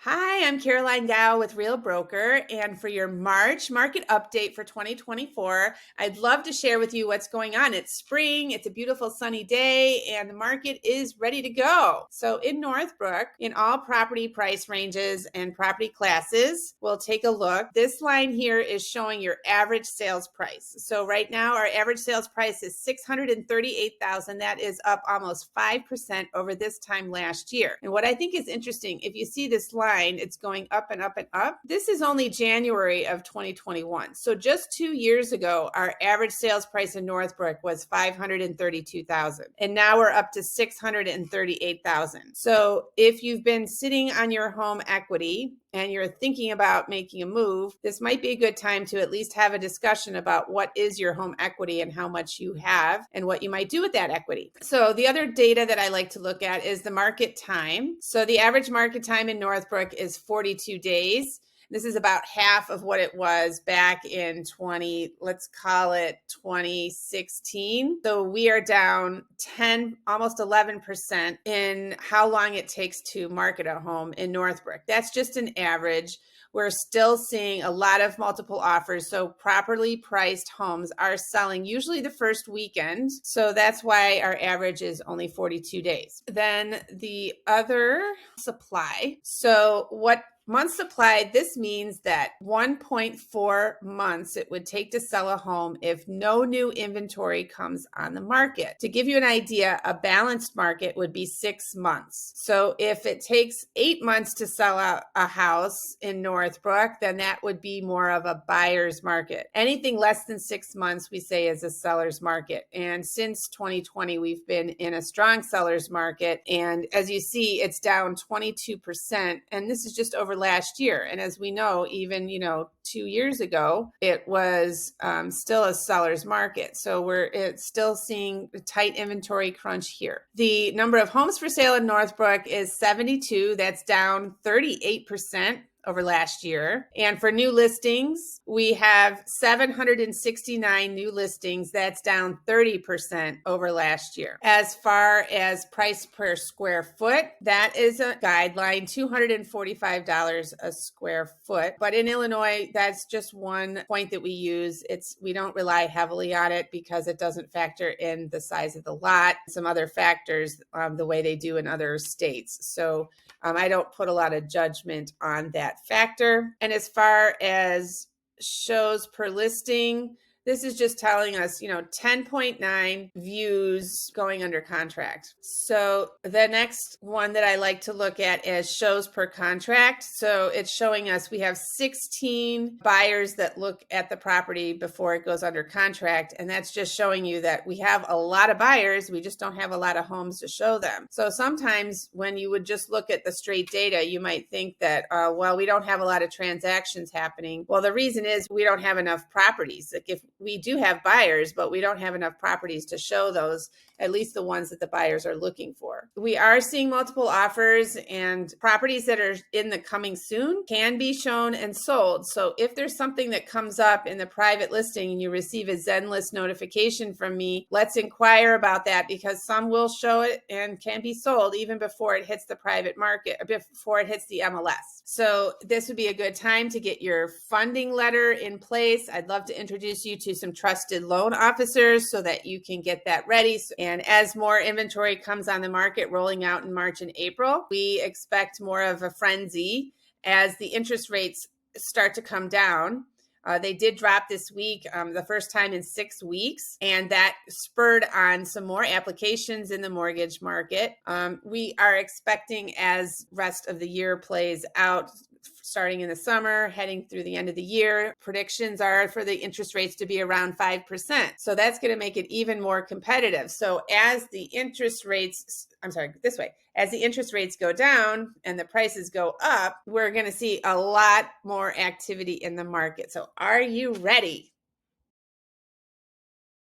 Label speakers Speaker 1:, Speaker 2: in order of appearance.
Speaker 1: Hi, I'm Caroline Dow with Real Broker, and for your March market update for 2024, I'd love to share with you what's going on. It's spring, it's a beautiful sunny day, and the market is ready to go. So in Northbrook, in all property price ranges and property classes, we'll take a look. This line here is showing your average sales price. So right now, our average sales price is $638,000. That is up almost 5% over this time last year. And what I think is interesting, if you see this line, it's going up and up and up. This is only January of 2021. So just 2 years ago, our average sales price in Northbrook was $532,000. And now we're up to $638,000. So if you've been sitting on your home equity and you're thinking about making a move, this might be a good time to at least have a discussion about what is your home equity and how much you have and what you might do with that equity. So the other data that I like to look at is the market time. So the average market time in Northbrook is 42 days. This is about half of what it was back in let's call it 2016. So we are down 10, almost 11% in how long it takes to market a home in Northbrook. That's just an average. We're still seeing a lot of multiple offers. So properly priced homes are selling usually the first weekend. So that's why our average is only 42 days. Then the other supply. So what month supply, this means that 1.4 months it would take to sell a home if no new inventory comes on the market. To give you an idea, a balanced market would be 6 months. So if it takes 8 months to sell a house in Northbrook, then that would be more of a buyer's market. Anything less than 6 months, we say, is a seller's market. And since 2020, we've been in a strong seller's market. And as you see, it's down 22%. And this is just over last year. And as we know, even 2 years ago, it was still a seller's market. So it's still seeing a tight inventory crunch here. The number of homes for sale in Northbrook is 72. That's down 38% over last year. And for new listings, we have 769 new listings. That's down 30% over last year. As far as price per square foot, that is a guideline, $245 a square foot. But in Illinois, that's just one point that we use. We don't rely heavily on it because it doesn't factor in the size of the lot, some other factors, the way they do in other states. So I don't put a lot of judgment on that factor. And as far as shows per listing, this is just telling us, 10.9 views going under contract. So the next one that I like to look at is shows per contract. So it's showing us we have 16 buyers that look at the property before it goes under contract. And that's just showing you that we have a lot of buyers. We just don't have a lot of homes to show them. So sometimes when you would just look at the straight data, you might think that, we don't have a lot of transactions happening. Well, the reason is we don't have enough properties. Like if we do have buyers, but we don't have enough properties to show those, at least the ones that the buyers are looking for. We are seeing multiple offers, and properties that are in the coming soon can be shown and sold. So if there's something that comes up in the private listing and you receive a Zenlist notification from me, let's inquire about that, because some will show it and can be sold even before it hits the private market, or before it hits the MLS. So this would be a good time to get your funding letter in place. I'd love to introduce you to some trusted loan officers so that you can get that ready. And as more inventory comes on the market rolling out in March and April, we expect more of a frenzy as the interest rates start to come down. They did drop this week, the first time in 6 weeks, and that spurred on some more applications in the mortgage market. We are expecting, as rest of the year plays out, starting in the summer, heading through the end of the year, predictions are for the interest rates to be around 5%. So that's going to make it even more competitive. So as the interest rates go down and the prices go up, we're going to see a lot more activity in the market. So are you ready?